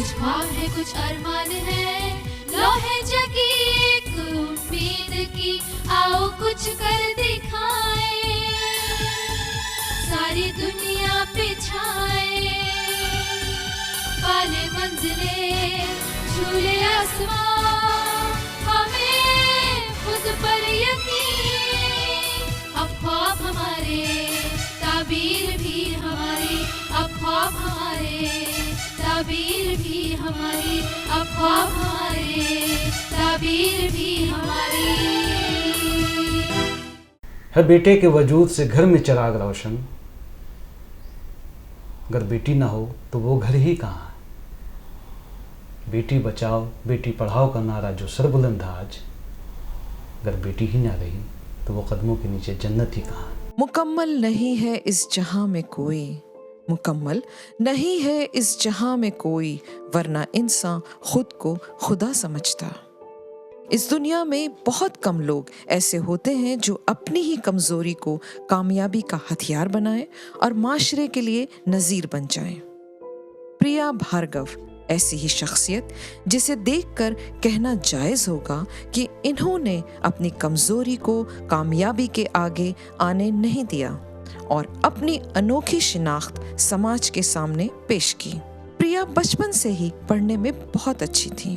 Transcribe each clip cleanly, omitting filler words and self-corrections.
कुछ ख्वाब है, कुछ अरमान है, लो है जगी एक उम्मीद की, आओ कुछ कर दिखाए, सारी दुनिया पे छाए, पाले मंजिले झूले आसमां, हमें खुद पर यकीन, अब ख्वाब हमारे ताबीर भी हमारी, अब ख्वाब हमारे ताबीर भी हमारी, अब ख्वाब हमारे ताबीर भी हमारी। है बेटे के वजूद से घर में चिराग रोशन, अगर बेटी ना हो तो वो घर ही कहाँ है। बेटी बचाओ बेटी पढ़ाओ का नारा जो सरबुलंद है आज, अगर बेटी ही ना रही तो वो कदमों के नीचे जन्नत ही कहाँ है। मुकम्मल नहीं है इस जहां में कोई, मुकम्मल नहीं है इस जहां में कोई, वरना इंसान खुद को खुदा समझता। इस दुनिया में बहुत कम लोग ऐसे होते हैं जो अपनी ही कमजोरी को कामयाबी का हथियार बनाएं और माशरे के लिए नजीर बन जाएं। प्रिया भार्गव ऐसी ही शख्सियत जिसे देखकर कहना जायज होगा कि इन्होंने अपनी कमजोरी को कामयाबी के आगे आने नहीं दिया और अपनी अनोखी शिनाख्त समाज के सामने पेश की। प्रिया बचपन से ही पढ़ने में बहुत अच्छी थी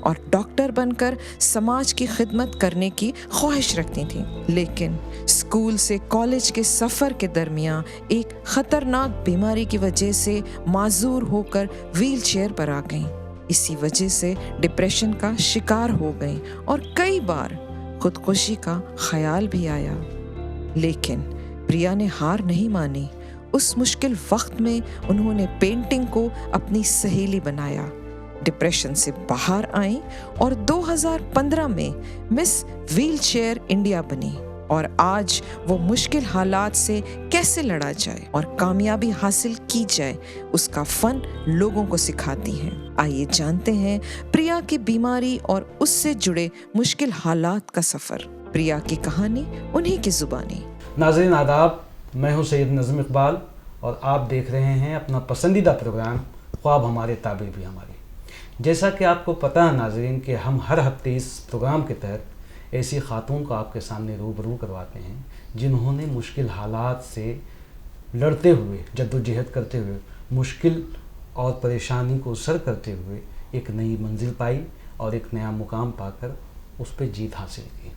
और डॉक्टर बनकर समाज की खिदमत करने की ख्वाहिश रखती थी, लेकिन स्कूल से कॉलेज के सफ़र के दरमियान एक ख़तरनाक बीमारी की वजह से माजूर होकर व्हील चेयर पर आ गईं। इसी वजह से डिप्रेशन का शिकार हो गईं और कई बार खुदकुशी का ख्याल भी आया, लेकिन प्रिया ने हार नहीं मानी। उस मुश्किल वक्त में उन्होंने पेंटिंग को अपनी सहेली बनाया, डिप्रेशन से बाहर आई और 2015 में मिस व्हीलचेयर इंडिया बनी और आज वो मुश्किल हालात से कैसे लड़ा जाए और कामयाबी हासिल की जाए उसका फन लोगों को सिखाती हैं। आइए जानते हैं प्रिया की बीमारी और उससे जुड़े मुश्किल हालात का सफ़र। प्रिया की कहानी उन्हीं की ज़ुबानी। नाज़रीन आदाब, मैं हूं सैयद नज़म इकबाल और आप देख रहे हैं अपना पसंदीदा प्रोग्राम ख्वाब हमारे ताबीर भी हमारी। जैसा कि आपको पता है नाज़रीन कि हम हर हफ्ते इस प्रोग्राम के तहत ऐसी खातून को आपके सामने रूबरू करवाते हैं जिन्होंने मुश्किल हालात से लड़ते हुए, जद्दोजहद करते हुए, मुश्किल और परेशानी को सर करते हुए एक नई मंजिल पाई और एक नया मुकाम पाकर उस पर जीत हासिल की।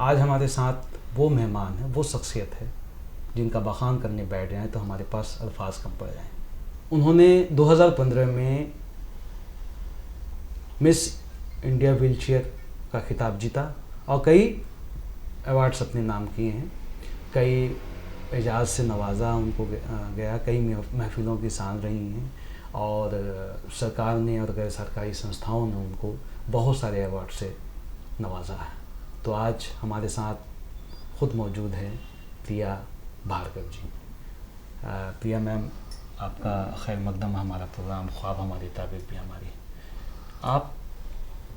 आज हमारे साथ वो मेहमान है, वो शख्सियत है जिनका बखान करने बैठ जाएँ तो हमारे पास अल्फाज कम पड़ जाएँ। उन्होंने 2015 में मिस इंडिया व्हीलचेयर का खिताब जीता और कई अवार्ड्स अपने नाम किए हैं, कई एजाज़ से नवाजा उनको गया, कई महफिलों की शान रही हैं और सरकार ने और गैर सरकारी संस्थाओं ने उनको बहुत सारे अवार्ड से नवाजा है। तो आज हमारे साथ ख़ुद मौजूद है प्रिया भार्गव जी। प्रिया मैम, आपका खैर मकदम हमारा प्रोग्राम ख्वाब हमारी ताबीर भी हमारी। आप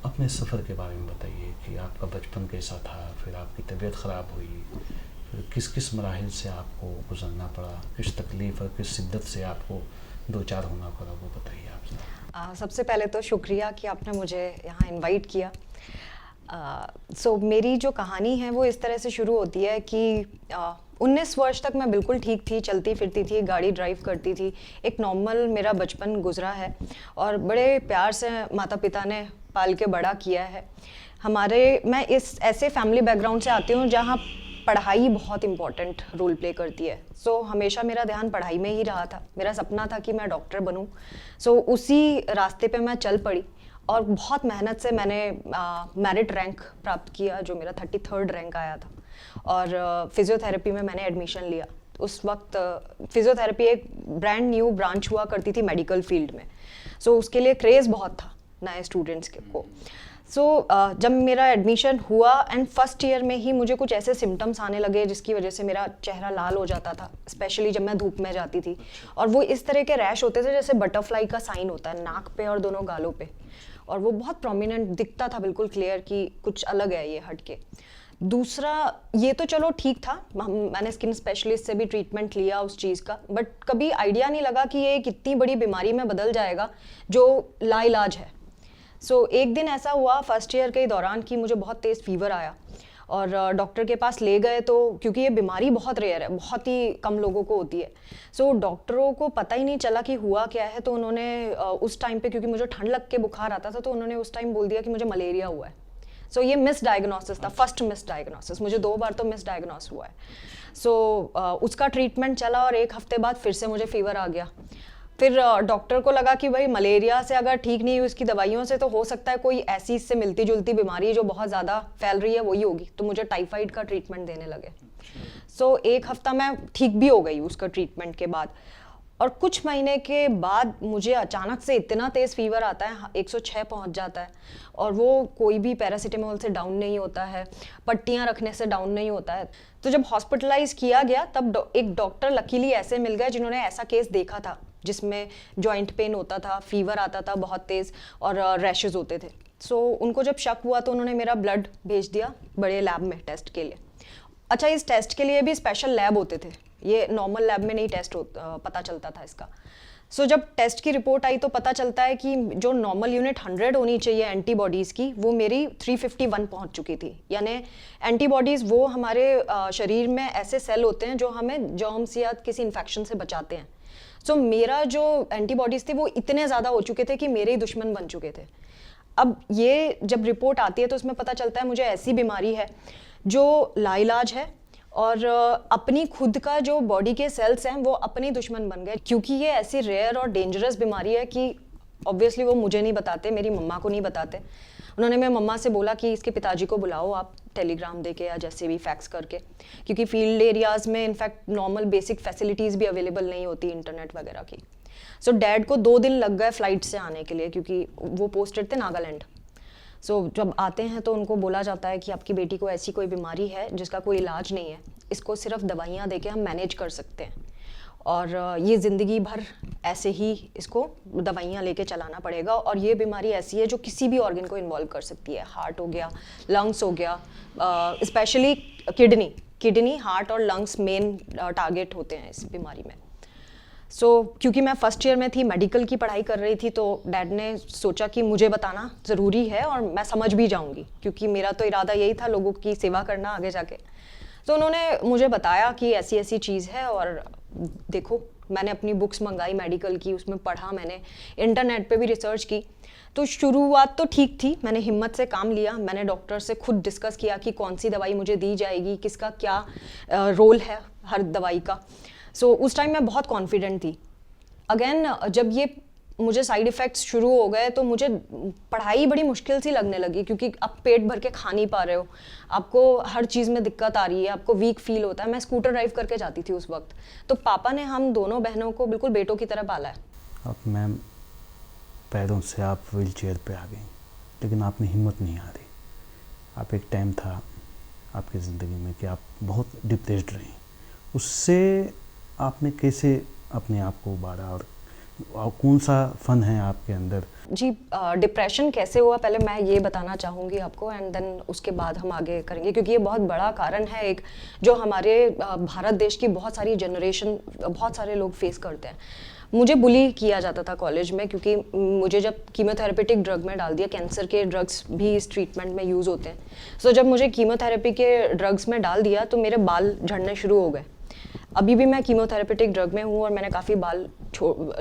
अपने सफ़र के बारे में बताइए कि आपका बचपन कैसा था, फिर आपकी तबीयत ख़राब हुई, फिर किस किस मराहिल से आपको गुजरना पड़ा, किस तकलीफ़ और किस शिद्दत से आपको दो चार होना पड़ा, वो बताइए आप। सबसे पहले तो शुक्रिया कि आपने मुझे यहाँ इनवाइट किया। मेरी जो कहानी है वो इस तरह से शुरू होती है कि 19 वर्ष तक मैं बिल्कुल ठीक थी, चलती फिरती थी, गाड़ी ड्राइव करती थी, एक नॉर्मल मेरा बचपन गुजरा है और बड़े प्यार से माता पिता ने पाल के बड़ा किया है। मैं इस ऐसे फैमिली बैकग्राउंड से आती हूँ जहाँ पढ़ाई बहुत इम्पॉर्टेंट रोल प्ले करती है। हमेशा मेरा ध्यान पढ़ाई में ही रहा था। मेरा सपना था कि मैं डॉक्टर बनूं। उसी रास्ते पे मैं चल पड़ी और बहुत मेहनत से मैंने मेरिट रैंक प्राप्त किया, जो मेरा 33rd रैंक आया था, और फिजियोथेरेपी में मैंने एडमिशन लिया। उस वक्त फिजियोथेरेपी एक ब्रांड न्यू ब्रांच हुआ करती थी मेडिकल फील्ड में, उसके लिए क्रेज़ बहुत था नए स्टूडेंट्स को। जब मेरा एडमिशन हुआ एंड फर्स्ट ईयर में ही मुझे कुछ ऐसे सिम्टम्स आने लगे जिसकी वजह से मेरा चेहरा लाल हो जाता था, स्पेशली जब मैं धूप में जाती थी, और वो इस तरह के रैश होते थे जैसे बटरफ्लाई का साइन होता है नाक पे और दोनों गालों पे, और वो बहुत प्रोमिनेंट दिखता था, बिल्कुल क्लियर कि कुछ अलग है ये हटके। दूसरा ये तो चलो ठीक था, मैंने स्किन स्पेशलिस्ट से भी ट्रीटमेंट लिया उस चीज़ का, बट कभी आइडिया नहीं लगा कि ये एक इतनी बड़ी बीमारी में बदल जाएगा जो लाइलाज है। सो एक दिन ऐसा हुआ फर्स्ट ईयर के दौरान कि मुझे बहुत तेज़ फीवर आया और डॉक्टर के पास ले गए, तो क्योंकि ये बीमारी बहुत रेयर है, बहुत ही कम लोगों को होती है, सो डॉक्टरों को पता ही नहीं चला कि हुआ क्या है। तो उन्होंने उस टाइम पे, क्योंकि मुझे ठंड लग के बुखार आता था, तो उन्होंने उस टाइम बोल दिया कि मुझे मलेरिया हुआ है। सो ये मिस डायग्नोसिस था, फर्स्ट मिस डायग्नोसिस, मुझे 2 बार तो मिस डायग्नोस हुआ है। सो उसका ट्रीटमेंट चला और 1 हफ्ते बाद फिर से मुझे फीवर आ गया। फिर डॉक्टर को लगा कि भाई मलेरिया से अगर ठीक नहीं हुई उसकी दवाइयों से, तो हो सकता है कोई ऐसी इससे मिलती जुलती बीमारी जो बहुत ज़्यादा फैल रही है वही होगी, तो मुझे टाइफाइड का ट्रीटमेंट देने लगे। सो 1 हफ्ता मैं ठीक भी हो गई उसका ट्रीटमेंट के बाद, और कुछ महीने के बाद मुझे अचानक से इतना तेज़ फीवर आता है, 106 पहुंच जाता है, और वो कोई भी पैरासीटामोल से डाउन नहीं होता है, पट्टियां रखने से डाउन नहीं होता है। तो जब हॉस्पिटलाइज किया गया तब एक डॉक्टर लकीली ऐसे मिल गए जिन्होंने ऐसा केस देखा था जिसमें जॉइंट पेन होता था, फीवर आता था बहुत तेज़ और रैशेज होते थे। सो उनको जब शक हुआ तो उन्होंने मेरा ब्लड भेज दिया बड़े लैब में टेस्ट के लिए। अच्छा, इस टेस्ट के लिए भी स्पेशल लैब होते थे, ये नॉर्मल लैब में नहीं पता चलता था इसका। सो जब टेस्ट की रिपोर्ट आई तो पता चलता है कि जो नॉर्मल यूनिट 100 होनी चाहिए एंटीबॉडीज़ की, वो मेरी 351 पहुंच चुकी थी। यानी एंटीबॉडीज़ वो हमारे शरीर में ऐसे सेल होते हैं जो हमें जर्म्स या किसी इन्फेक्शन से बचाते हैं। सो मेरा जो एंटीबॉडीज़ थे वो इतने ज़्यादा हो चुके थे कि मेरे ही दुश्मन बन चुके थे। अब ये जब रिपोर्ट आती है तो उसमें पता चलता है मुझे ऐसी बीमारी है जो लाइलाज है, और अपनी खुद का जो बॉडी के सेल्स हैं वो अपने दुश्मन बन गए, क्योंकि ये ऐसी रेयर और डेंजरस बीमारी है कि ऑब्वियसली वो मुझे नहीं बताते, मेरी मम्मा को नहीं बताते। उन्होंने मेरी मम्मा से बोला कि इसके पिताजी को बुलाओ आप, टेलीग्राम दे के या जैसे भी फैक्स करके, क्योंकि फील्ड एरियाज़ में इनफैक्ट नॉर्मल बेसिक फैसिलिटीज़ भी अवेलेबल नहीं होती इंटरनेट वगैरह की। सो डैड को 2 दिन लग गए फ्लाइट से आने के लिए, क्योंकि वो पोस्टेड थे नागालैंड। सो जब आते हैं तो उनको बोला जाता है कि आपकी बेटी को ऐसी कोई बीमारी है जिसका कोई इलाज नहीं है, इसको सिर्फ दवाइयाँ दे के हम मैनेज कर सकते हैं, और ये ज़िंदगी भर ऐसे ही इसको दवाइयाँ लेके चलाना पड़ेगा। और ये बीमारी ऐसी है जो किसी भी ऑर्गन को इन्वॉल्व कर सकती है, हार्ट हो गया, लंग्स हो गया, स्पेशली किडनी, हार्ट और लंग्स मेन टारगेट होते हैं इस बीमारी में। सो क्योंकि मैं फर्स्ट ईयर में थी, मेडिकल की पढ़ाई कर रही थी, तो डैड ने सोचा कि मुझे बताना ज़रूरी है और मैं समझ भी जाऊंगी, क्योंकि मेरा तो इरादा यही था लोगों की सेवा करना आगे जाके। तो उन्होंने मुझे बताया कि ऐसी ऐसी चीज़ है, और देखो मैंने अपनी बुक्स मंगाई मेडिकल की, उसमें पढ़ा, मैंने इंटरनेट पे भी रिसर्च की। तो शुरुआत तो ठीक थी, मैंने हिम्मत से काम लिया, मैंने डॉक्टर से खुद डिस्कस किया कि कौन सी दवाई मुझे दी जाएगी, किसका क्या रोल है हर दवाई का। सो उस टाइम मैं बहुत कॉन्फिडेंट थी। अगेन जब ये मुझे साइड इफ़ेक्ट्स शुरू हो गए तो मुझे पढ़ाई बड़ी मुश्किल सी लगने लगी, क्योंकि आप पेट भर के खा नहीं पा रहे हो, आपको हर चीज़ में दिक्कत आ रही है, आपको वीक फील होता है। मैं स्कूटर ड्राइव करके जाती थी उस वक्त, तो पापा ने हम दोनों बहनों को बिल्कुल बेटों की तरह पाला है। अब मैम पैरों से आप व्हील चेयर पर आ गई, लेकिन आप में हिम्मत नहीं आ रही। आप एक टाइम था आपकी ज़िंदगी में कि आप बहुत डिप्रेस्ड रही, उससे आपने कैसे अपने आप को उबारा, और कौन सा फन है आपके अंदर? जी, डिप्रेशन कैसे हुआ पहले मैं ये बताना चाहूँगी आपको, एंड देन उसके बाद हम आगे करेंगे, क्योंकि ये बहुत बड़ा कारण है एक, जो हमारे भारत देश की बहुत सारी जनरेशन, बहुत सारे लोग फेस करते हैं। मुझे बुली किया जाता था कॉलेज में, क्योंकि मुझे जब कीमोथेरेपेटिक ड्रग में डाल दिया, कैंसर के ड्रग्स भी इस ट्रीटमेंट में यूज़ होते हैं। सो जब मुझे कीमोथेरेपी के ड्रग्स में डाल दिया तो मेरे बाल झड़ने शुरू हो गए। अभी भी मैं कीमोथेरेपेटिक ड्रग में हूँ और मैंने काफ़ी बाल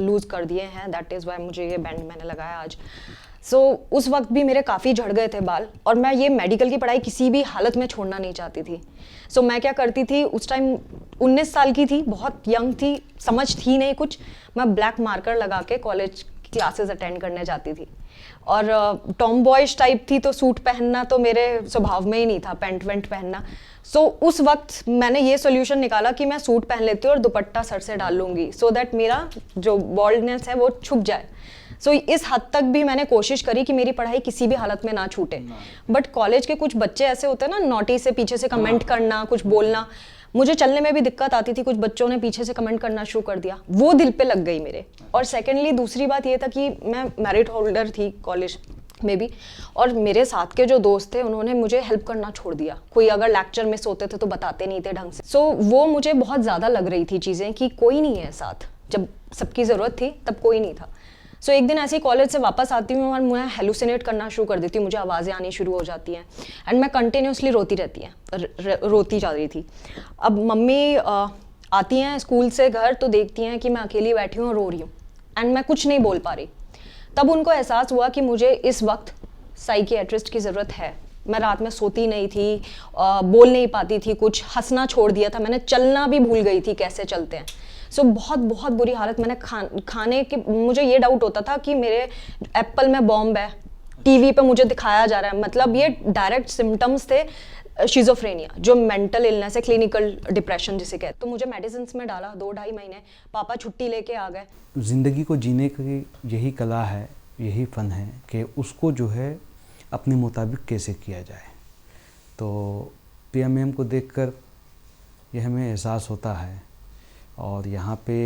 लूज़ कर दिए हैं, दैट इज़ वाई मुझे ये बैंड मैंने लगाया आज। सो उस वक्त भी मेरे काफ़ी झड़ गए थे बाल, और मैं ये मेडिकल की पढ़ाई किसी भी हालत में छोड़ना नहीं चाहती थी। सो मैं क्या करती थी, उस टाइम 19 साल की थी, बहुत यंग थी, समझ थी नहीं कुछ, मैं ब्लैक मार्कर लगा के कॉलेज क्लासेस अटेंड करने जाती थी, और टॉम बॉयज टाइप थी, तो सूट पहनना तो मेरे स्वभाव में ही नहीं था, पैंट वेंट पहनना। सो उस वक्त मैंने ये सोल्यूशन निकाला कि मैं सूट पहन लेती हूँ और दुपट्टा सर से डाल लूँगी, सो दैट मेरा जो बॉल्डनेस है वो छुप जाए। सो इस हद तक भी मैंने कोशिश करी कि मेरी पढ़ाई किसी भी हालत में ना छूटे। बट कॉलेज के कुछ बच्चे ऐसे होते हैं ना, नोटी से पीछे से कमेंट करना, कुछ बोलना, मुझे चलने में भी दिक्कत आती थी, कुछ बच्चों ने पीछे से कमेंट करना शुरू कर दिया, वो दिल पे लग गई मेरे। और सेकेंडली दूसरी बात ये था कि मैं मेरिट होल्डर थी कॉलेज मे बी। और मेरे साथ के जो दोस्त थे उन्होंने मुझे हेल्प करना छोड़ दिया, कोई अगर लेक्चर मिस होते थे तो बताते नहीं थे ढंग से। सो वो मुझे बहुत ज़्यादा लग रही थी चीज़ें कि कोई नहीं है साथ, जब सबकी ज़रूरत थी तब कोई नहीं था। सो एक दिन ऐसे ही कॉलेज से वापस आती हूँ और मैं हेलुसिनेट करना शुरू कर देती हूँ, मुझे आवाज़ें आनी शुरू हो जाती हैं एंड मैं कंटिन्यूसली रोती जा रही थी। अब मम्मी आती हैं स्कूल से घर तो देखती हैं कि मैं अकेली बैठी हूँ और रो रही हूँ एंड मैं कुछ नहीं बोल पा रही। तब उनको एहसास हुआ कि मुझे इस वक्त साइकियाट्रिस्ट की ज़रूरत है। मैं रात में सोती नहीं थी, बोल नहीं पाती थी, कुछ हंसना छोड़ दिया था मैंने, चलना भी भूल गई थी कैसे चलते हैं। सो बहुत बहुत बुरी हालत। मैंने खाने के, मुझे ये डाउट होता था कि मेरे एप्पल में बॉम्ब है, टीवी पे मुझे दिखाया जा रहा है। मतलब ये डायरेक्ट सिम्टम्स थे शिजोफ्रेनिया, जो मेंटल इलनेस है, क्लिनिकल डिप्रेशन जिसे कहते। तो मुझे मेडिसिन में डाला 2-2.5 महीने, पापा छुट्टी लेके आ गए। ज़िंदगी को जीने की यही कला है, यही फ़न है कि उसको जो है अपने मुताबिक कैसे किया जाए। तो PMM को देखकर यह हमें एहसास होता है। और यहाँ पे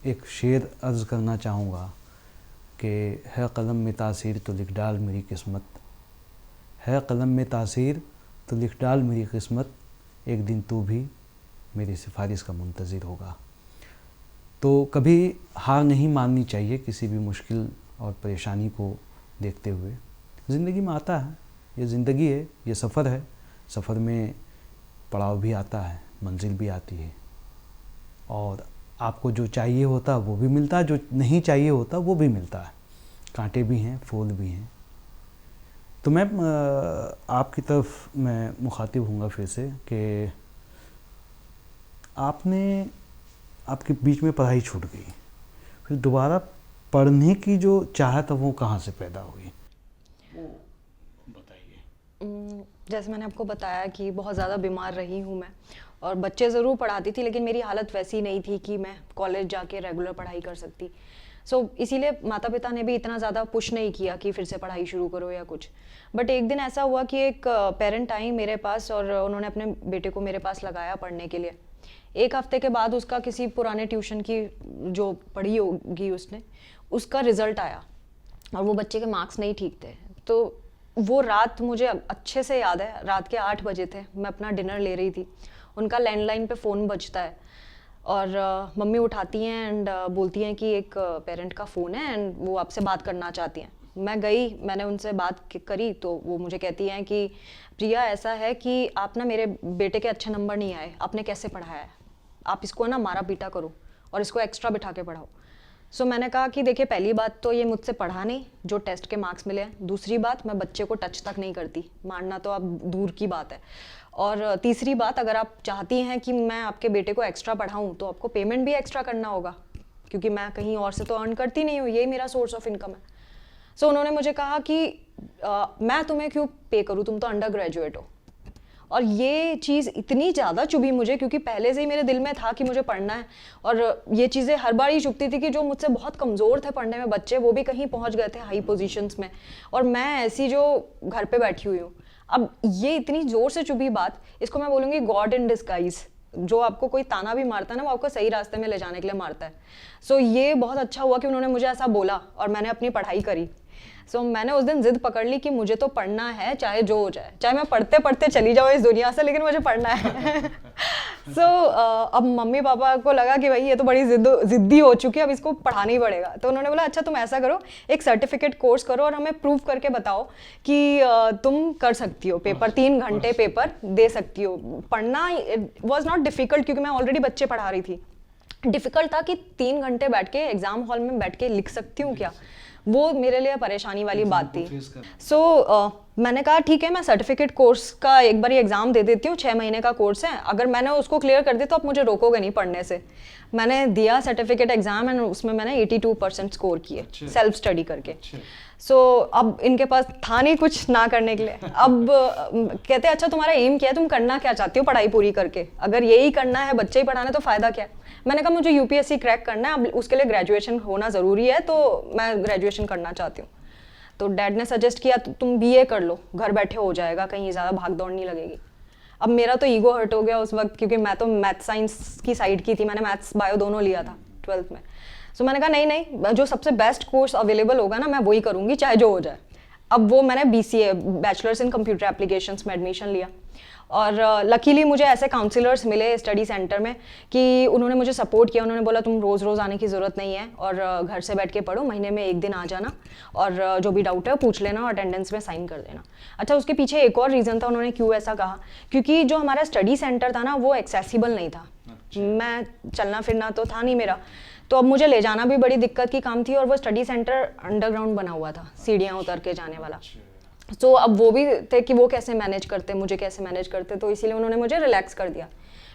एक शेर अर्ज़ करना चाहूँगा कि है कलम में तासीर तो लिख डाल मेरी किस्मत, है कलम में तासीर तो लिख डाल मेरी किस्मत, एक दिन तू भी मेरी सिफारिश का मुंतज़िर होगा। तो कभी हार नहीं माननी चाहिए किसी भी मुश्किल और परेशानी को देखते हुए। ज़िंदगी में आता है, ये ज़िंदगी है, ये सफ़र है, सफ़र में पड़ाव भी आता है, मंजिल भी आती है और आपको जो चाहिए होता वो भी मिलता है, जो नहीं चाहिए होता वो भी मिलता है। कांटे भी हैं, फूल भी हैं। तो मैं आपकी तरफ मैं मुखातिब हूँगा फिर से कि आपके बीच में पढ़ाई छूट गई, फिर दोबारा पढ़ने की जो चाहत है वो कहाँ से पैदा हुई, वो बताइए। जैसे मैंने आपको बताया कि बहुत ज़्यादा बीमार रही हूँ मैं, और बच्चे ज़रूर पढ़ाती थी लेकिन मेरी हालत वैसी नहीं थी कि मैं कॉलेज जाके रेगुलर पढ़ाई कर सकती। इसीलिए माता पिता ने भी इतना ज़्यादा पुश नहीं किया कि फिर से पढ़ाई शुरू करो या कुछ। बट एक दिन ऐसा हुआ कि एक पेरेंट आई मेरे पास और उन्होंने अपने बेटे को मेरे पास लगाया पढ़ने के लिए। एक हफ्ते के बाद उसका किसी पुराने ट्यूशन की जो पढ़ी होगी उसने, उसका रिज़ल्ट आया और वो बच्चे के मार्क्स नहीं ठीक थे। तो वो रात मुझे अच्छे से याद है, रात के 8 बजे थे, मैं अपना डिनर ले रही थी, उनका लैंडलाइन पे फ़ोन बजता है और मम्मी उठाती हैं एंड बोलती हैं कि एक पेरेंट का फ़ोन है एंड वो आपसे बात करना चाहती हैं। मैं गई, मैंने उनसे बात करी तो वो मुझे कहती हैं कि प्रिया ऐसा है कि आप ना, मेरे बेटे के अच्छे नंबर नहीं आए, आपने कैसे पढ़ाया है, आप इसको ना मारा पीटा करो और इसको एक्स्ट्रा बिठा के पढ़ाओ। मैंने कहा कि देखिए, पहली बात तो ये मुझसे पढ़ा नहीं जो टेस्ट के मार्क्स मिले हैं, दूसरी बात मैं बच्चे को टच तक नहीं करती, मारना तो अब दूर की बात है, और तीसरी बात अगर आप चाहती हैं कि मैं आपके बेटे को एक्स्ट्रा पढ़ाऊँ तो आपको पेमेंट भी एक्स्ट्रा करना होगा, क्योंकि मैं कहीं और से तो अर्न करती नहीं हूँ, यही मेरा सोर्स ऑफ इनकम है। उन्होंने मुझे कहा कि मैं तुम्हें क्यों पे करूँ, तुम तो अंडर ग्रेजुएट हो। और ये चीज़ इतनी ज़्यादा चुभी मुझे, क्योंकि पहले से ही मेरे दिल में था कि मुझे पढ़ना है, और ये चीज़ें हर बार ही चुभती थी कि जो मुझसे बहुत कमज़ोर थे पढ़ने में बच्चे, वो भी कहीं पहुंच गए थे हाई पोजीशंस में, और मैं ऐसी जो घर पे बैठी हुई हूँ। अब ये इतनी ज़ोर से चुभी बात, इसको मैं बोलूँगी गॉड इन डिस्गाइज। जो आपको कोई ताना भी मारता है ना, वो आपको सही रास्ते में ले जाने के लिए मारता है। ये बहुत अच्छा हुआ कि उन्होंने मुझे ऐसा बोला और मैंने अपनी पढ़ाई करी। मैंने उस दिन जिद पकड़ ली कि मुझे तो पढ़ना है, चाहे जो हो जाए, चाहे मैं पढ़ते पढ़ते चली जाऊँ इस दुनिया से, लेकिन मुझे पढ़ना है। अब मम्मी पापा को लगा कि भाई ये तो बड़ी जिद्दी हो चुकी है, अब इसको पढ़ाना ही पड़ेगा। तो उन्होंने बोला अच्छा तुम ऐसा करो, एक सर्टिफिकेट कोर्स करो और हमें प्रूव करके बताओ कि तुम कर सकती हो पेपर, 3 घंटे पेपर दे सकती हो। पढ़ना वॉज नॉट डिफिकल्ट, क्योंकि मैं ऑलरेडी बच्चे पढ़ा रही थी। डिफिकल्ट था कि 3 घंटे बैठ के एग्जाम हॉल में बैठ के लिख सकती हूँ क्या, वो मेरे लिए परेशानी वाली बात थी। मैंने कहा ठीक है, मैं सर्टिफिकेट कोर्स का एक बार एग्ज़ाम दे देती हूँ, 6 महीने का कोर्स है, अगर मैंने उसको क्लियर कर दिया तो आप मुझे रोकोगे नहीं पढ़ने से। मैंने दिया सर्टिफिकेट एग्ज़ाम एंड उसमें मैंने 82% स्कोर किए सेल्फ स्टडी करके। अब इनके पास था नहीं कुछ ना करने के लिए। अब कहते अच्छा तुम्हारा एम क्या है, तुम करना क्या चाहती हो पढ़ाई पूरी करके, अगर यही करना है, बच्चे ही पढ़ाने, तो फ़ायदा क्या है। मैंने कहा मुझे UPSC क्रैक करना है, अब उसके लिए ग्रेजुएशन होना ज़रूरी है, तो मैं ग्रेजुएशन करना चाहती हूँ। तो डैड ने सजेस्ट किया तुम BA कर लो, घर बैठे हो जाएगा, कहीं ज़्यादा भाग दौड़ नहीं लगेगी। अब मेरा तो ईगो हर्ट हो गया उस वक्त, क्योंकि मैं तो मैथ साइंस की साइड की थी, मैंने मैथ्स बायो दोनों लिया था 12th में। मैंने कहा नहीं, जो सबसे बेस्ट कोर्स अवेलेबल होगा ना, मैं वही करूँगी चाहे जो हो जाए। अब वो मैंने BCA bachelors in computer applications में एडमिशन लिया। और लकीली मुझे ऐसे काउंसलर्स मिले स्टडी सेंटर में कि उन्होंने मुझे सपोर्ट किया। उन्होंने बोला तुम रोज़ रोज़ आने की ज़रूरत नहीं है और घर से बैठ के पढ़ो, महीने में 1 दिन आ जाना और जो भी डाउट है पूछ लेना और अटेंडेंस में साइन कर देना। अच्छा, उसके पीछे एक और रीज़न था उन्होंने क्यों ऐसा कहा, क्योंकि जो हमारा स्टडी सेंटर था ना वो एक्सेसिबल नहीं था। मैं चलना फिरना तो था नहीं मेरा, तो अब मुझे ले जाना भी बड़ी दिक्कत की काम थी। और वो स्टडी सेंटर अंडरग्राउंड बना हुआ था, सीढ़ियाँ उतर के जाने वाला। तो अब वो भी थे कि वो कैसे मैनेज करते, मुझे कैसे मैनेज करते, तो इसीलिए उन्होंने मुझे रिलैक्स कर दिया।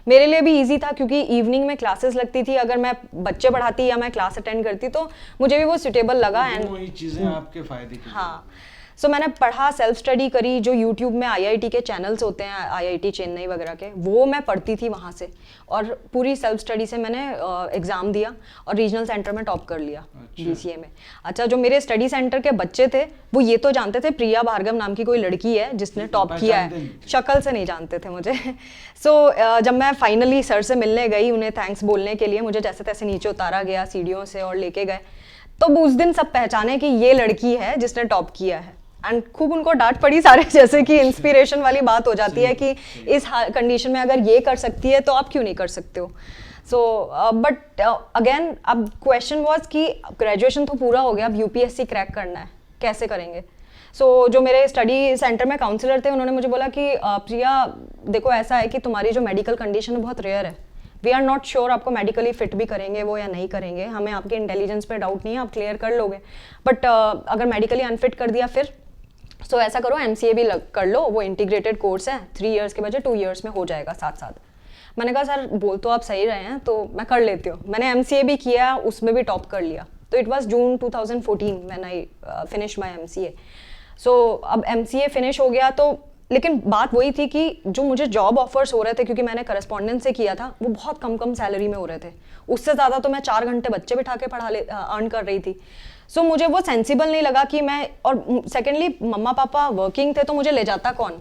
मेरे लिए भी इजी था क्योंकि इवनिंग में क्लासेस लगती थी, अगर मैं बच्चे पढ़ाती या मैं क्लास अटेंड करती तो मुझे भी वो सूटेबल लगा। एंड वही चीज़ें आपके फायदे की। हाँ, सो मैंने पढ़ा, सेल्फ स्टडी करी। जो यूट्यूब में IIT के चैनल्स होते हैं, IIT चेन्नई वगैरह के, वो मैं पढ़ती थी वहाँ से। और पूरी सेल्फ स्टडी से मैंने एग्ज़ाम दिया और रीजनल सेंटर में टॉप कर लिया। BCA में। अच्छा, जो मेरे स्टडी सेंटर के बच्चे थे वो ये तो जानते थे प्रिया भार्गव नाम की कोई लड़की है जिसने टॉप किया है, शक्ल से नहीं जानते थे मुझे। सो जब मैं फाइनली सर से मिलने गई, उन्हें थैंक्स बोलने के लिए मुझे जैसे तैसे नीचे उतारा गया सीढ़ियों से और लेके गए, तो उस दिन सब पहचाने कि ये लड़की है जिसने टॉप किया है। एंड खूब उनको डांट पड़ी सारे, जैसे कि इंस्पिरेशन वाली बात हो जाती है कि इस कंडीशन में अगर ये कर सकती है तो आप क्यों नहीं कर सकते हो। सो बट अगेन अब क्वेश्चन वाज कि ग्रेजुएशन तो पूरा हो गया, अब UPSC क्रैक करना है, कैसे करेंगे। सो जो मेरे स्टडी सेंटर में काउंसलर थे उन्होंने मुझे बोला कि प्रिया देखो ऐसा है कि तुम्हारी जो मेडिकल कंडीशन है बहुत रेयर है, वी आर नॉट श्योर आपको मेडिकली फिट भी करेंगे वो या नहीं करेंगे, हमें आपके इंटेलिजेंस पे डाउट नहीं है, आप क्लियर कर लोगे, बट अगर मेडिकली अनफिट कर दिया फिर सो ऐसा करो MCA भी कर लो, वो इंटीग्रेटेड कोर्स है, 3 इयर्स के बजाय 2 इयर्स में हो जाएगा साथ साथ। मैंने कहा सर बोल तो आप सही रहे हैं, तो मैं कर लेती हूँ। मैंने MCA भी किया, उसमें भी टॉप कर लिया। तो it was June 2014 when I finish my MCA। सो अब MCA फिनिश हो गया, तो लेकिन बात वही थी कि जो मुझे जॉब ऑफर्स हो रहे थे, क्योंकि मैंने करस्पॉन्डेंस से किया था, वो बहुत कम सैलरी में हो रहे थे। उससे ज़्यादा तो मैं 4 घंटे बच्चे बिठा के अर्न कर रही थी। सो मुझे वो सेंसिबल नहीं लगा कि मैं, और सेकेंडली मम्मा पापा वर्किंग थे तो मुझे ले जाता कौन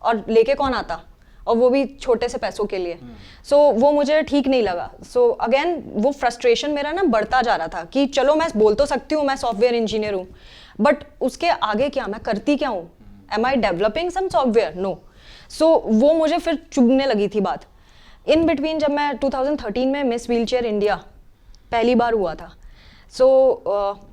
और लेके कौन आता, और वो भी छोटे से पैसों के लिए। सो वो मुझे ठीक नहीं लगा। सो अगेन वो फ्रस्ट्रेशन मेरा ना बढ़ता जा रहा था कि चलो मैं बोल तो सकती हूँ मैं सॉफ्टवेयर इंजीनियर हूँ, बट उसके आगे क्या, मैं करती क्या हूँ, एम आई डेवलपिंग सम सॉफ्टवेयर, नो। सो वो मुझे फिर चुभने लगी थी बात। इन बिटवीन जब मैं 2013 में मिस व्हीलचेयर इंडिया पहली बार हुआ था, सो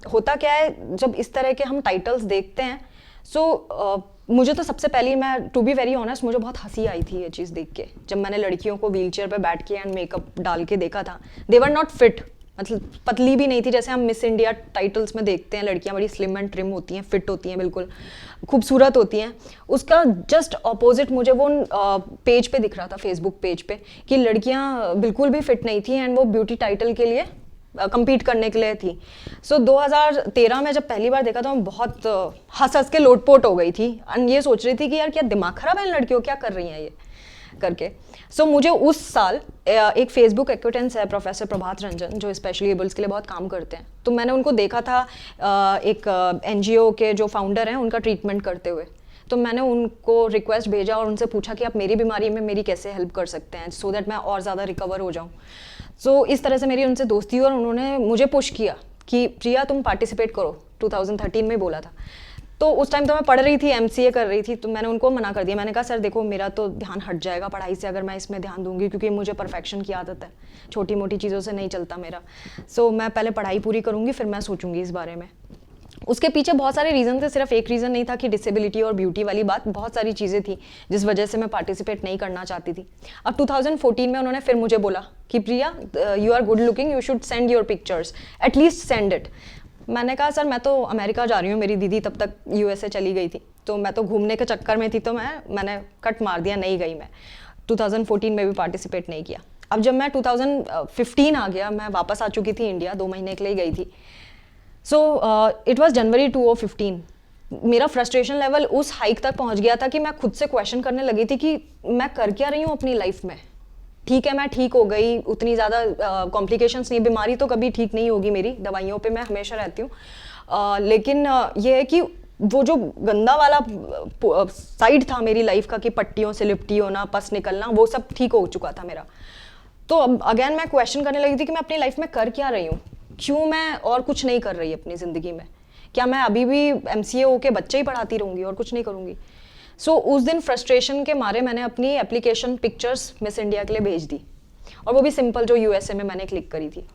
होता क्या है जब इस तरह के हम टाइटल्स देखते हैं, सो मुझे तो सबसे पहले, मैं टू बी वेरी ऑनेस्ट, मुझे बहुत हंसी आई थी ये चीज़ देख के। जब मैंने लड़कियों को व्हीलचेयर पे बैठ के एंड मेकअप डाल के देखा था, दे वर नॉट फिट, मतलब पतली भी नहीं थी जैसे हम मिस इंडिया टाइटल्स में देखते हैं, लड़कियां बड़ी स्लिम एंड ट्रिम होती हैं, फिट होती हैं, बिल्कुल खूबसूरत होती हैं। उसका जस्ट ऑपोजिट मुझे वो पेज पे दिख रहा था, फेसबुक पेज पे, कि लड़कियां बिल्कुल भी फिट नहीं थी एंड वो ब्यूटी टाइटल के लिए compete करने के लिए थी। सो 2013 में जब पहली बार देखा तो मैं बहुत हंस के लोटपोट हो गई थी एंड ये सोच रही थी कि यार क्या दिमाग खराब है इन लड़कियों, क्या कर रही हैं ये करके। सो मुझे उस साल एक फेसबुक एक्विटेंस है प्रोफेसर प्रभात रंजन, जो स्पेशली एबल्स के लिए बहुत काम करते हैं, तो मैंने उनको देखा था एक NGO के जो फाउंडर हैं उनका ट्रीटमेंट करते हुए। तो मैंने उनको रिक्वेस्ट भेजा और उनसे पूछा कि आप मेरी बीमारी में मेरी कैसे हेल्प कर सकते हैं सो दैट मैं और ज़्यादा रिकवर हो जाऊँ। सो इस तरह से मेरी उनसे दोस्ती हुई और उन्होंने मुझे पुश किया कि प्रिया तुम पार्टिसिपेट करो, 2013 में बोला था। तो उस टाइम तो मैं पढ़ रही थी, MCA कर रही थी, तो मैंने उनको मना कर दिया। मैंने कहा सर देखो मेरा तो ध्यान हट जाएगा पढ़ाई से अगर मैं इसमें ध्यान दूंगी, क्योंकि मुझे परफेक्शन की आदत है, छोटी मोटी चीज़ों से नहीं चलता मेरा। सो मैं पहले पढ़ाई पूरी करूँगी फिर मैं सोचूंगी इस बारे में। उसके पीछे बहुत सारे रीज़न थे, सिर्फ एक रीज़न नहीं था कि डिसेबिलिटी और ब्यूटी वाली बात, बहुत सारी चीज़ें थी जिस वजह से मैं पार्टिसिपेट नहीं करना चाहती थी। अब 2014 में उन्होंने फिर मुझे बोला कि Priya you are good looking, you should send your pictures, at least send it. मैंने कहा सर मैं तो अमेरिका जा रही हूँ, मेरी दीदी तब तक USA चली गई थी, तो मैं तो घूमने के चक्कर में थी, तो मैंने कट मार दिया, नहीं गई मैं। 2014 में भी पार्टिसिपेट नहीं किया। अब जब मैं 2015 आ गया, मैं वापस आ चुकी थी इंडिया, 2 महीने के लिए गई थी। सो इट वॉज जनवरी 2015। मेरा फ्रस्ट्रेशन लेवल उस हाइक तक पहुंच गया था कि मैं खुद से क्वेश्चन करने लगी थी कि मैं कर क्या रही हूँ अपनी लाइफ में। ठीक है मैं ठीक हो गई, उतनी ज़्यादा कॉम्प्लिकेशंस नहीं, बीमारी तो कभी ठीक नहीं होगी मेरी, दवाइयों पे मैं हमेशा रहती हूँ, लेकिन ये है कि वो जो गंदा वाला साइड था मेरी लाइफ का कि पट्टियों से लिपटी होना, पस निकलना, वो सब ठीक हो चुका था मेरा। तो अब अगेन मैं क्वेश्चन करने लगी थी कि मैं अपनी लाइफ में कर क्या रही हूँ, क्यों मैं और कुछ नहीं कर रही अपनी ज़िंदगी में, क्या मैं अभी भी MCA होके बच्चे ही पढ़ाती रहूँगी और कुछ नहीं करूँगी? सो उस दिन फ्रस्ट्रेशन के मारे मैंने अपनी एप्लीकेशन पिक्चर्स मिस इंडिया के लिए भेज दी, और वो भी सिंपल जो USA में मैंने क्लिक करी थी।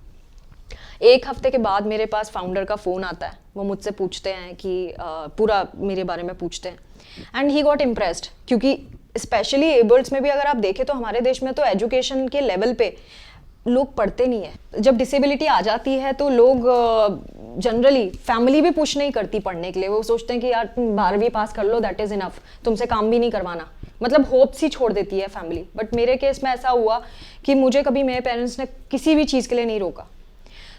एक हफ्ते के बाद मेरे पास फाउंडर का फ़ोन आता है, वो मुझसे पूछते हैं कि पूरा मेरे बारे में पूछते हैं, एंड ही गॉट इम्प्रेस्ड, क्योंकि स्पेशली एबल्ड्स में भी अगर आप देखें तो हमारे देश में तो एजुकेशन के लेवल पे लोग पढ़ते नहीं है। जब डिसेबिलिटी आ जाती है तो लोग जनरली फैमिली भी पुश नहीं करती पढ़ने के लिए, वो सोचते हैं कि यार तुम 12वीं पास कर लो, दैट इज़ इनफ, तुमसे काम भी नहीं करवाना, मतलब होप्स ही छोड़ देती है फैमिली। बट मेरे केस में ऐसा हुआ कि मुझे कभी मेरे पेरेंट्स ने किसी भी चीज़ के लिए नहीं रोका।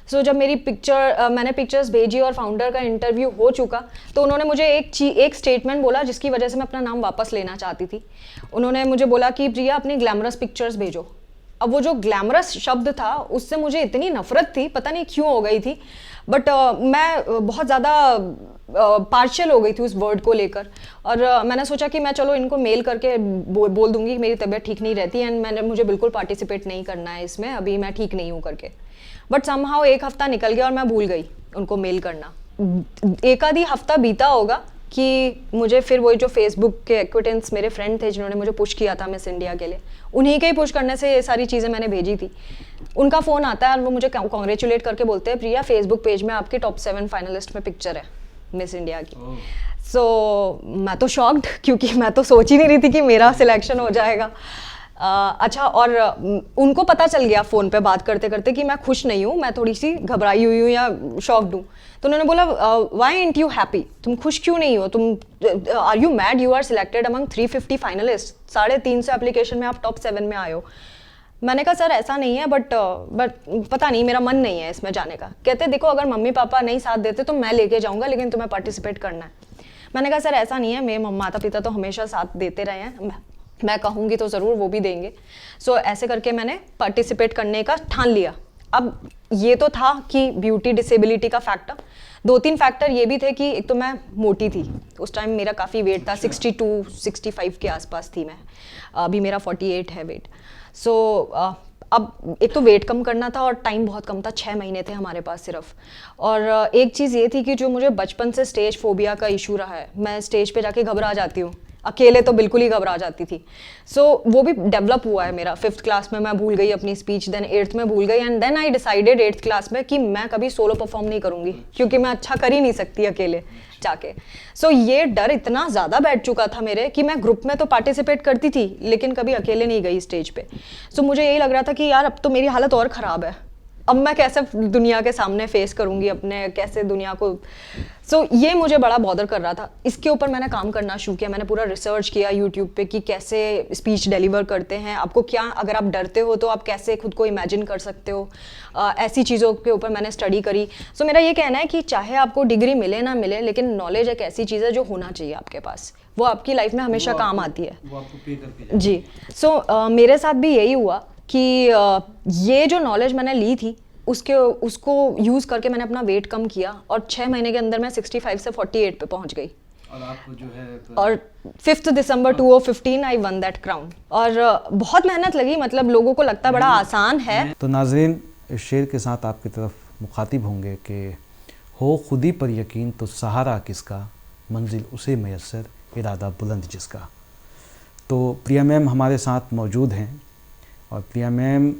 सो जब मेरी मैंने पिक्चर्स भेजी और फाउंडर का इंटरव्यू हो चुका, तो उन्होंने मुझे एक स्टेटमेंट बोला जिसकी वजह से मैं अपना नाम वापस लेना चाहती थी। उन्होंने मुझे बोला कि प्रिया अपनी ग्लैमरस पिक्चर्स भेजो। अब वो जो ग्लैमरस शब्द था उससे मुझे इतनी नफरत थी, पता नहीं क्यों हो गई थी, बट मैं बहुत ज़्यादा पार्शियल हो गई थी उस वर्ड को लेकर, और मैंने सोचा कि मैं चलो इनको मेल करके बोल दूंगी कि मेरी तबीयत ठीक नहीं रहती एंड मुझे बिल्कुल पार्टिसिपेट नहीं करना है इसमें, अभी मैं ठीक नहीं हूँ करके। बट समहाउ एक हफ्ता निकल गया और मैं भूल गई उनको मेल करना। एक आधी हफ्ता बीता होगा कि मुझे फिर वही जो फेसबुक के एक्विटेंस मेरे फ्रेंड थे जिन्होंने मुझे पुश किया था मिस इंडिया के लिए, उन्हीं के ही पुश करने से ये सारी चीज़ें मैंने भेजी थी। उनका फ़ोन आता है और वो मुझे कॉन्ग्रेचुलेट करके बोलते हैं, प्रिया फेसबुक पेज में आपकी टॉप 7 फाइनलिस्ट में पिक्चर है मिस इंडिया की। सो मैं तो शॉक्ड, क्योंकि मैं तो सोच ही नहीं रही थी कि मेरा सिलेक्शन हो जाएगा। अच्छा, और उनको पता चल गया फ़ोन पे बात करते करते कि मैं खुश नहीं हूँ, मैं थोड़ी सी घबराई हुई हूँ या शॉक्ड हूँ। तो उन्होंने बोला व्हाई एंट यू हैप्पी, तुम खुश क्यों नहीं हो, तुम are you mad, you are selected among 350 finalist, 350 application में आप टॉप 7 में आए हो। मैंने कहा सर ऐसा नहीं है, बट पता नहीं मेरा मन नहीं है इसमें जाने का। कहते देखो अगर मम्मी पापा नहीं साथ देते तो मैं लेके जाऊँगा, लेकिन तुम्हें पार्टिसिपेट करना है। मैंने कहा सर ऐसा नहीं है, मेरे माता पिता तो हमेशा साथ देते रहे हैं, मैं कहूँगी तो ज़रूर वो भी देंगे। सो ऐसे करके मैंने पार्टिसिपेट करने का ठान लिया। अब ये तो था कि ब्यूटी डिसेबिलिटी का फैक्टर, 2-3 फैक्टर ये भी थे कि एक तो मैं मोटी थी, उस टाइम मेरा काफ़ी वेट था, 62-65 के आसपास थी मैं, अभी मेरा 48 है वेट। सो अब एक तो वेट कम करना था और टाइम बहुत कम था, 6 महीने थे हमारे पास सिर्फ। और एक चीज़ ये थी कि जो मुझे बचपन से स्टेज फोबिया का इशू रहा है, मैं स्टेज पे जाके घबरा जाती हूँ, अकेले तो बिल्कुल ही घबरा जाती थी। सो वो भी डेवलप हुआ है मेरा। 5th क्लास में मैं भूल गई अपनी स्पीच, देन 8th में भूल गई, and then I decided 8th class में कि मैं कभी सोलो परफॉर्म नहीं करूँगी, क्योंकि मैं अच्छा कर ही नहीं सकती अकेले जाके। सो ये डर इतना ज़्यादा बैठ चुका था मेरे कि मैं ग्रुप में तो पार्टिसिपेट करती थी लेकिन कभी अकेले नहीं गई स्टेज पे। सो मुझे यही लग रहा था कि यार अब तो मेरी हालत और ख़राब है, अब मैं कैसे दुनिया के सामने फेस करूँगी अपने, कैसे दुनिया को। सो ये मुझे बड़ा बॉदर कर रहा था। इसके ऊपर मैंने काम करना शुरू किया, मैंने पूरा रिसर्च किया यूट्यूब पे कि कैसे स्पीच डिलीवर करते हैं, आपको क्या, अगर आप डरते हो तो आप कैसे खुद को इमेजिन कर सकते हो, ऐसी चीज़ों के ऊपर मैंने स्टडी करी। सो मेरा ये कहना है कि चाहे आपको डिग्री मिले ना मिले, लेकिन नॉलेज एक ऐसी चीज़ है जो होना चाहिए आपके पास, वो आपकी लाइफ में हमेशा काम आती है। वो आपको पे करके जी। सो मेरे साथ भी यही हुआ कि ये जो नॉलेज मैंने ली थी उसको यूज़ करके मैंने अपना वेट कम किया और 6 महीने के अंदर मैं 65 से 48 पे पहुंच गई। और आपको जो है और 5 दिसंबर 2015 आई वन दैट क्राउन। और बहुत मेहनत लगी, मतलब लोगों को लगता बड़ा आसान है। तो नाज़रीन, इस शेर के साथ आपकी तरफ मुखातिब होंगे कि हो खुदी पर यकीन तो सहारा किसका, मंजिल उसे मैसर इरादा बुलंद जिसका। तो प्रिया मैम हमारे साथ मौजूद हैं, और प्रिया मैम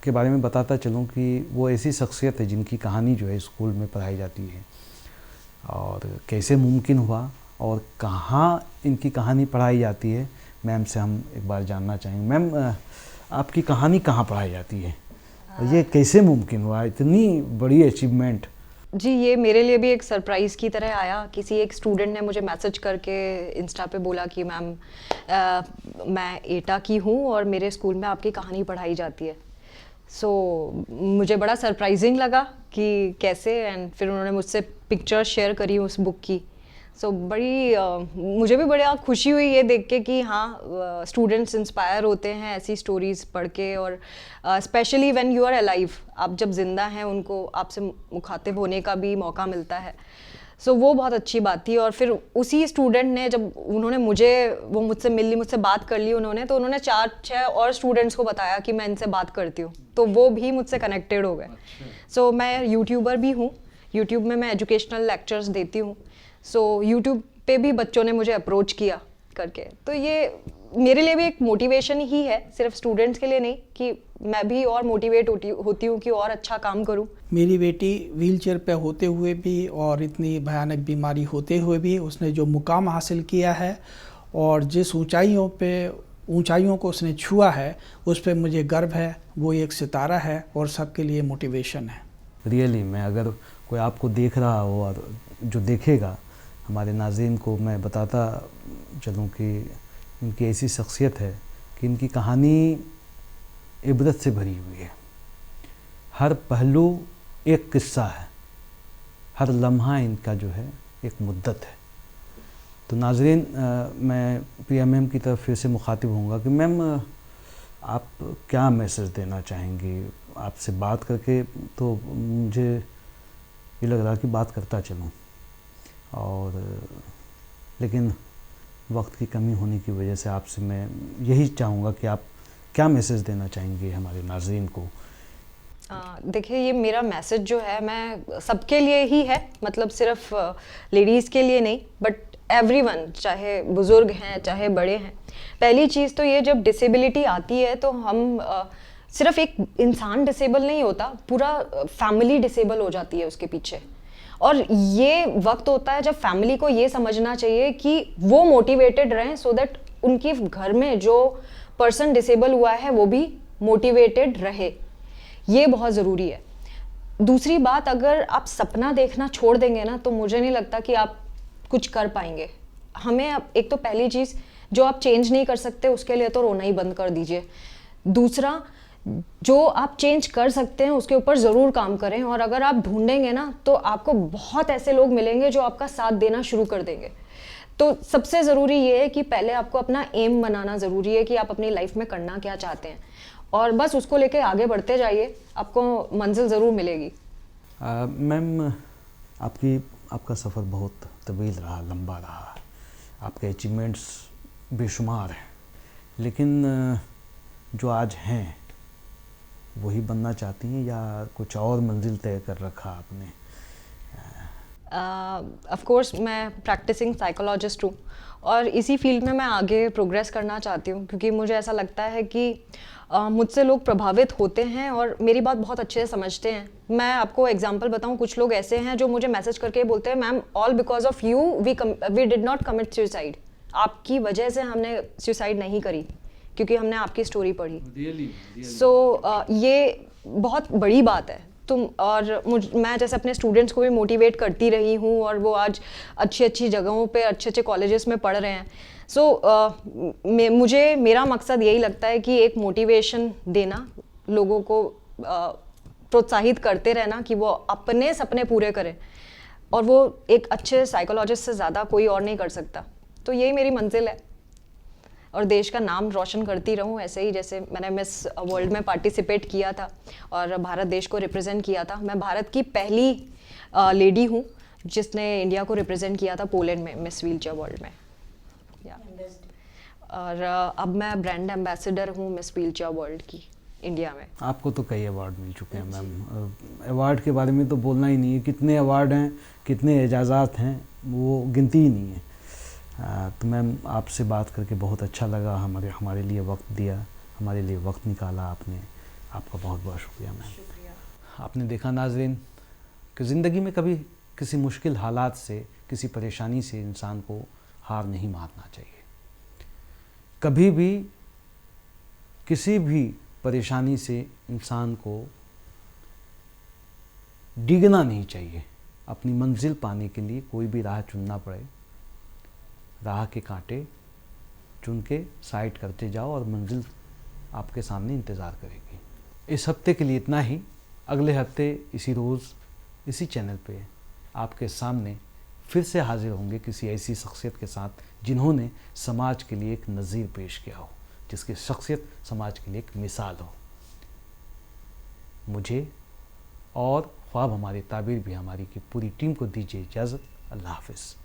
के बारे में बताता चलूँ कि वो ऐसी शख्सियत है जिनकी कहानी जो है स्कूल में पढ़ाई जाती है, और कैसे मुमकिन हुआ और कहाँ इनकी कहानी पढ़ाई जाती है, मैम से हम एक बार जानना चाहेंगे। मैम, आपकी कहानी कहाँ पढ़ाई जाती है और ये कैसे मुमकिन हुआ, इतनी बड़ी अचीवमेंट? जी, ये मेरे लिए भी एक सरप्राइज़ की तरह आया। किसी एक स्टूडेंट ने मुझे मैसेज करके इंस्टा पे बोला कि मैम मैं एटा की हूँ और मेरे स्कूल में आपकी कहानी पढ़ाई जाती है। सो मुझे बड़ा सरप्राइजिंग लगा कि कैसे, एंड फिर उन्होंने मुझसे पिक्चर शेयर करी उस बुक की। सो मुझे भी बड़ा खुशी हुई ये देख के कि हाँ, स्टूडेंट्स इंस्पायर होते हैं ऐसी स्टोरीज़ पढ़ के, और specially when you are alive, आप जब जिंदा हैं उनको आपसे मुखातिब होने का भी मौका मिलता है। सो वो बहुत अच्छी बात थी। और फिर उसी स्टूडेंट ने, जब उन्होंने मुझसे मिल ली, मुझसे बात कर ली तो उन्होंने 4-6 और स्टूडेंट्स को बताया कि मैं इनसे बात करती हूँ, तो वो भी मुझसे कनेक्टेड हो गए। सो मैं यूट्यूबर भी हूँ, यूट्यूब में मैं एजुकेशनल लेक्चर्स देती हूँ, सो यूट्यूब पे भी बच्चों ने मुझे अप्रोच किया करके। तो ये मेरे लिए भी एक मोटिवेशन ही है, सिर्फ स्टूडेंट्स के लिए नहीं, कि मैं भी और मोटिवेट होती हूँ कि और अच्छा काम करूँ। मेरी बेटी व्हीलचेयर पे होते हुए भी और इतनी भयानक बीमारी होते हुए भी उसने जो मुकाम हासिल किया है और जिस ऊंचाइयों को उसने छुआ है, उस पर मुझे गर्व है। वो एक सितारा है और सबके लिए मोटिवेशन है। रियली मैं अगर कोई आपको देख रहा हो और जो देखेगा, हमारे नाज़रीन को मैं बताता चलूँ कि इनकी ऐसी शख्सियत है कि इनकी कहानी इबरत से भरी हुई है। हर पहलू एक किस्सा है, हर लम्हा इनका जो है एक मुद्दत है। तो नाज़रीन, मैं PMM की तरफ फिर से मुखातिब होऊंगा कि मैम आप क्या मैसेज देना चाहेंगी? आपसे बात करके तो मुझे ये लग रहा कि बात करता चलूँ, और लेकिन वक्त की कमी होने की वजह से आपसे मैं यही चाहूँगा कि आप क्या मैसेज देना चाहेंगे हमारे नाज़रीन को? देखिए, ये मेरा मैसेज जो है मैं सबके लिए ही है, मतलब सिर्फ लेडीज़ के लिए नहीं, बट एवरीवन, चाहे बुज़ुर्ग हैं चाहे बड़े हैं। पहली चीज़ तो ये, जब डिसेबिलिटी आती है तो हम सिर्फ एक इंसान डिसेबल नहीं होता, पूरा फैमिली डिसेबल हो जाती है उसके पीछे। और ये वक्त होता है जब फैमिली को ये समझना चाहिए कि वो मोटिवेटेड रहें, सो दैट उनके घर में जो पर्सन डिसेबल हुआ है वो भी मोटिवेटेड रहे। ये बहुत ज़रूरी है। दूसरी बात, अगर आप सपना देखना छोड़ देंगे ना, तो मुझे नहीं लगता कि आप कुछ कर पाएंगे। हमें एक तो पहली चीज़, जो आप चेंज नहीं कर सकते उसके लिए तो रोना ही बंद कर दीजिए। दूसरा, जो आप चेंज कर सकते हैं उसके ऊपर ज़रूर काम करें, और अगर आप ढूंढेंगे ना तो आपको बहुत ऐसे लोग मिलेंगे जो आपका साथ देना शुरू कर देंगे। तो सबसे ज़रूरी ये है कि पहले आपको अपना एम बनाना ज़रूरी है कि आप अपनी लाइफ में करना क्या चाहते हैं, और बस उसको लेके आगे बढ़ते जाइए, आपको मंजिल ज़रूर मिलेगी। मैम, आपका सफ़र बहुत तवील रहा, लंबा रहा, आपके अचीवमेंट्स बेशुमार हैं, लेकिन जो आज हैं वही बनना चाहती हैं या कुछ और मंजिल तय कर रखा आपने? ऑफ कोर्स मैं प्रैक्टिसिंग साइकोलॉजिस्ट हूँ और इसी फील्ड में मैं आगे प्रोग्रेस करना चाहती हूँ, क्योंकि मुझे ऐसा लगता है कि मुझसे लोग प्रभावित होते हैं और मेरी बात बहुत अच्छे से समझते हैं। मैं आपको एग्जांपल बताऊँ, कुछ लोग ऐसे हैं जो मुझे मैसेज करके बोलते हैं, ma'am all because of you we did not commit suicide. आपकी वजह से हमने सुसाइड नहीं करी, क्योंकि हमने आपकी स्टोरी पढ़ी। सो ये बहुत बड़ी बात है। मैं जैसे अपने स्टूडेंट्स को भी मोटिवेट करती रही हूँ और वो आज अच्छी अच्छी जगहों पे अच्छे अच्छे कॉलेजेस में पढ़ रहे हैं। मुझे मेरा मकसद यही लगता है कि एक मोटिवेशन देना, लोगों को प्रोत्साहित करते रहना कि वो अपने सपने पूरे करें, और वो एक अच्छे साइकोलॉजिस्ट से ज़्यादा कोई और नहीं कर सकता। तो यही मेरी मंजिल है, और देश का नाम रोशन करती रहूं, ऐसे ही जैसे मैंने मिस वर्ल्ड में पार्टिसिपेट किया था और भारत देश को रिप्रेजेंट किया था। मैं भारत की पहली लेडी हूं जिसने इंडिया को रिप्रेजेंट किया था पोलैंड में मिस व्हीलचेयर वर्ल्ड में। और अब मैं ब्रांड एम्बेसडर हूं मिस व्हीलचेयर वर्ल्ड की इंडिया में। आपको तो कई अवार्ड मिल चुके हैं मैम, अवार्ड के बारे में तो बोलना ही नहीं है, कितने अवार्ड हैं, कितने एजाज़ात हैं, वो गिनती ही नहीं है। तो मैम, आपसे बात करके बहुत अच्छा लगा, हमारे लिए वक्त दिया, हमारे लिए वक्त निकाला आपने, आपका बहुत बहुत शुक्रिया मैम। आपने देखा नाज़रीन कि ज़िंदगी में कभी किसी मुश्किल हालात से, किसी परेशानी से इंसान को हार नहीं मानना चाहिए। कभी भी किसी भी परेशानी से इंसान को डिगना नहीं चाहिए। अपनी मंजिल पाने के लिए कोई भी राह चुनना पड़े, राह के कांटे चुन के साइड करते जाओ और मंजिल आपके सामने इंतज़ार करेगी। इस हफ्ते के लिए इतना ही। अगले हफ्ते इसी रोज़ इसी चैनल पे आपके सामने फिर से हाजिर होंगे किसी ऐसी शख्सियत के साथ जिन्होंने समाज के लिए एक नज़ीर पेश किया हो, जिसकी शख्सियत समाज के लिए एक मिसाल हो। मुझे और ख्वाब हमारे ताबीर भी हमारी की पूरी टीम को दीजिए इजाज़त। अल्लाह हाफ़िज़।